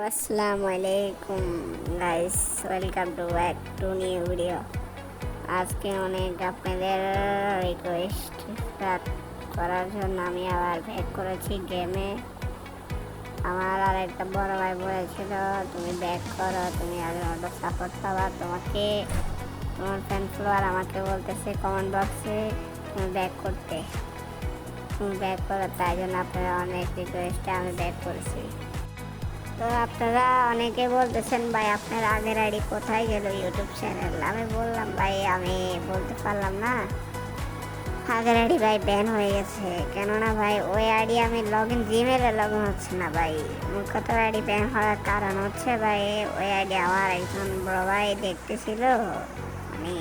আসসালামু আলাইকুম guys, welcome to back to new video. আজকে অনেক আপনাদের রিকোয়েস্ট করার জন্য আমি আবার ব্যাক করেছি গেমে। আমার আর একটা বড় ভাই বলেছিল তুমি ব্যাক করো, তুমি আগে অটো সাপোর্ট পাবা। তোমার ফ্যান ফলোয়ার আমাকে বলতেছে কমেন্ট বক্সে তুমি ব্যাক করতে, তুমি ব্যাক করো, তাই জন্য আপনারা অনেক রিকোয়েস্টে আমি ব্যাক করেছি। তো আপনারা অনেকে বলতেছেন ভাই আপনার আগের আইডি কোথায় গেল ইউটিউব চ্যানেল। আমি বললাম ভাই আমি বলতে পারলাম না, আগের আইডি ভাই ব্যান হয়ে গেছে। কেননা ভাই ওই আইডি আমি জিমেলে লগ ইন হচ্ছে না ভাই। মূল কথা আইডি ব্যান হওয়ার কারণ হচ্ছে ভাই ওই আইডি আমার একজন বড় ভাই দেখতেছিল, মানে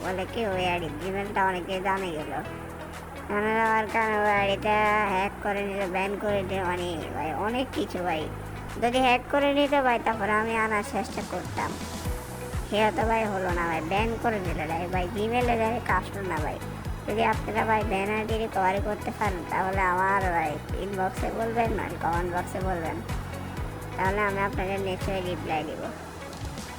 বলে কি ওই আইডি জিমেলটা অনেকে জানে গেল, আমার কারণে ওই আইডিটা হ্যাক করে নিল, ব্যান করে দিল, মানে ভাই অনেক কিছু ভাই। যদি হ্যাক করে নিতে ভাই তারপরে আমি আনার চেষ্টা করতাম, সেটা তো ভাই হলো না ভাই, ব্যান করে দিলে ভাই জিমেলে যাই কাস্ট না ভাই। যদি আপনারা ভাই ব্যান আইডি রিকভারি করতে পারেন তাহলে আমার ভাই ইনবক্সে বলবেন, নয় কমেন্ট বক্সে বলবেন, তাহলে আমি আপনাদের নিশ্চয়ই রিপ্লাই দিব।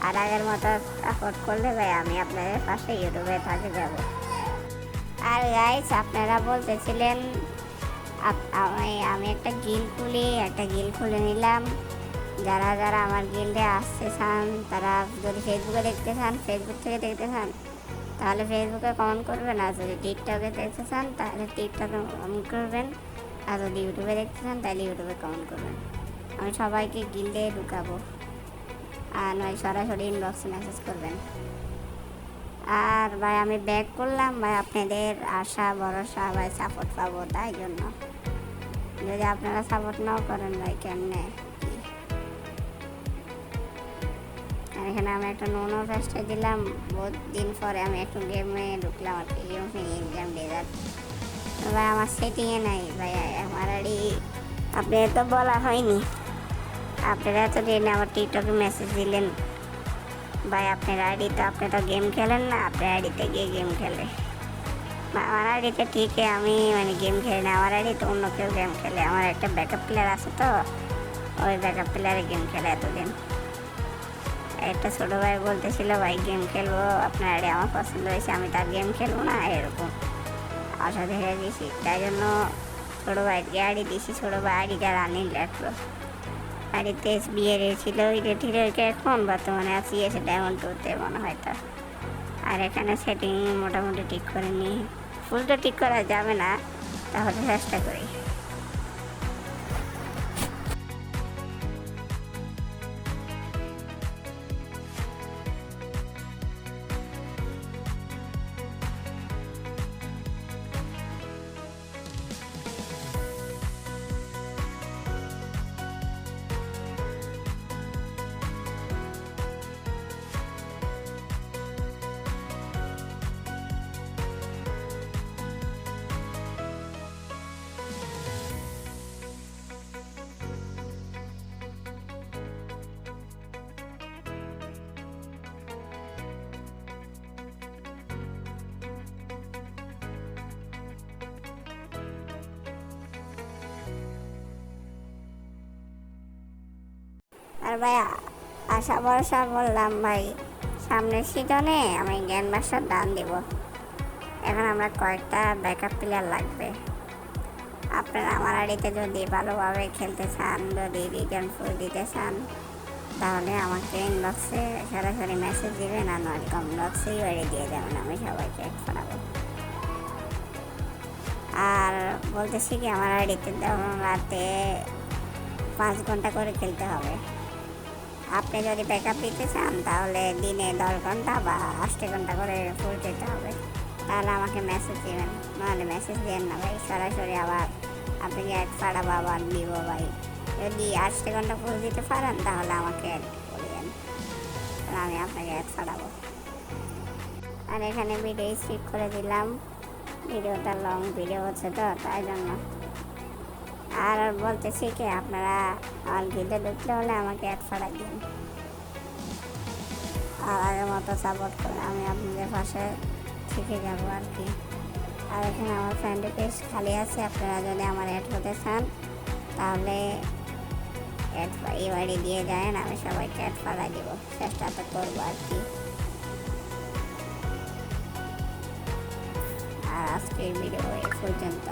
আর আগের মতো সাপোর্ট করলে ভাই আমি আপনাদের পাশে ইউটিউবে থাকে যাব। আর গাইস আপনারা বলতেছিলেন আমি একটা গিল খুলে নিলাম। যারা যারা আমার গিল্ডে আসতে চান, তারা যদি ফেসবুকে দেখতে চান, ফেসবুক থেকে দেখতে চান তাহলে ফেসবুকে কমেন্ট করবেন, আর যদি টিকটকে দেখতে চান তাহলে টিকটকে কমেন্ট করবেন, আর যদি ইউটিউবে দেখতে চান তাহলে ইউটিউবে কমেন্ট করবেন। আমি সবাইকে গিল্ডে ঢুকাবো, আর নয় সরাসরি ইনবক্সে মেসেজ করবেন। আর ভাই আমি ব্যাক করলাম ভাই আপনাদের আশা ভরসা ভাই সাপোর্ট পাবো, তাই জন্য। যদি আপনারা সাপোর্ট নাও করেন ভাই কেমনে। আর এখানে আমি একটা নোনো ফেস্টে দিলাম, বহুত দিন পরে আমি একটু গেমে ঢুকলাম আর কি, গেম এক্সাম ডেজার্ট। ভাই আমার সেটিংয়ে নাই ভাই আমার আইডি, আপনি তো বলা হয়নি, আপনারা এতদিন আমার টিকটকে মেসেজ দিলেন ভাই আপনার আইডি তো, আপনি তো গেম খেলেন না, আপনার আইডিতে গিয়ে গেম খেলে। আমার আইডিতে ঠিকই আমি মানে গেম খেলি না, আমার আইডি তো অন্য কেউ গেম খেলে, আমার একটা ব্যাকআপ প্লেয়ার আছে, তো ওই ব্যাকআপ প্লেয়ারে গেম খেলে এতদিন। একটা ছোটো ভাই বলতেছিল ভাই গেম খেলবো, আপনার আইডি আমার পছন্দ হয়েছে, আমি তার গেম খেলবো না, এরকম আশা দেখে দিয়েছি, তাই জন্য ছোটো ভাইকে আইডি দিয়েছি। ছোটো ভাই আইডিটা রানিং লাগলো, আইডিতে বিয়ে ছিল, ওইটা ঠিক এখন বর্তমানে আসি এসে ডায়মন্ড 2-তে মনে হয় তো। আর এখানে সেটিং মোটামুটি ঠিক করে নিই, ফুল তো ঠিক করা যাবে না, তাহলে চেষ্টা করি। আর ভাই আশা ভরসা বললাম ভাই সামনের সিজনে আমি জ্ঞান বাসার দান দিব। এখন আমরা কয়েকটা ব্যাকআপ প্লেয়ার লাগবে। আপনারা আমার আড়িতে যদি ভালোভাবে খেলতে চান, যদি রিটার্ন ফুল দিতে চান, তাহলে আমাকে ইনবক্সে সরাসরি মেসেজ দিবেন, আর নয় কমেন্ট বক্সেই বাড়ি দিয়ে যাবেন, আমি সবাইকে এক করাবো। আর বলতেছি কি আমার আড়িতে ধরুন রাতে 5 ঘন্টা করে খেলতে হবে। আপনি যদি ব্যাকআপ দিতে চান তাহলে দিনে 10 ঘন্টা বা 8 ঘন্টা করে ফুল দিতে হবে, তাহলে আমাকে মেসেজ দেবেন, নাহলে মেসেজ দেন না ভাই, সরাসরি আবার আপনাকে অ্যাড পাঠাবো, আবার দিব ভাই। যদি 8 ঘন্টা ফুল দিতে পারেন তাহলে আমাকে অ্যাড করবেন, আমি আপনাকে অ্যাড পাঠাবো। আর এখানে ভিডিও স্কিপ করে দিলাম, ভিডিওটা লং ভিডিও হচ্ছে তো তাই জন্য। আর বলতেছি কি আপনারা আমার গিল্ডে ঢুকতে হলে আমাকে অ্যাড পাঠাই দিন, আর আগের মতো সাপোর্ট করে আমি আপনাদের পাশে থেকে যাবো আর কি। আর এখানে আমার ফ্রেন্ড পেজ খালি আছে, আপনারা যদি আমার অ্যাড হতে চান তাহলে এই বাড়ি দিয়ে জানেন আমি সবাইকে অ্যাড পাঠাই দিব, চেষ্টা তো করবো আর কি। আর আজকের ভিডিও এই পর্যন্ত।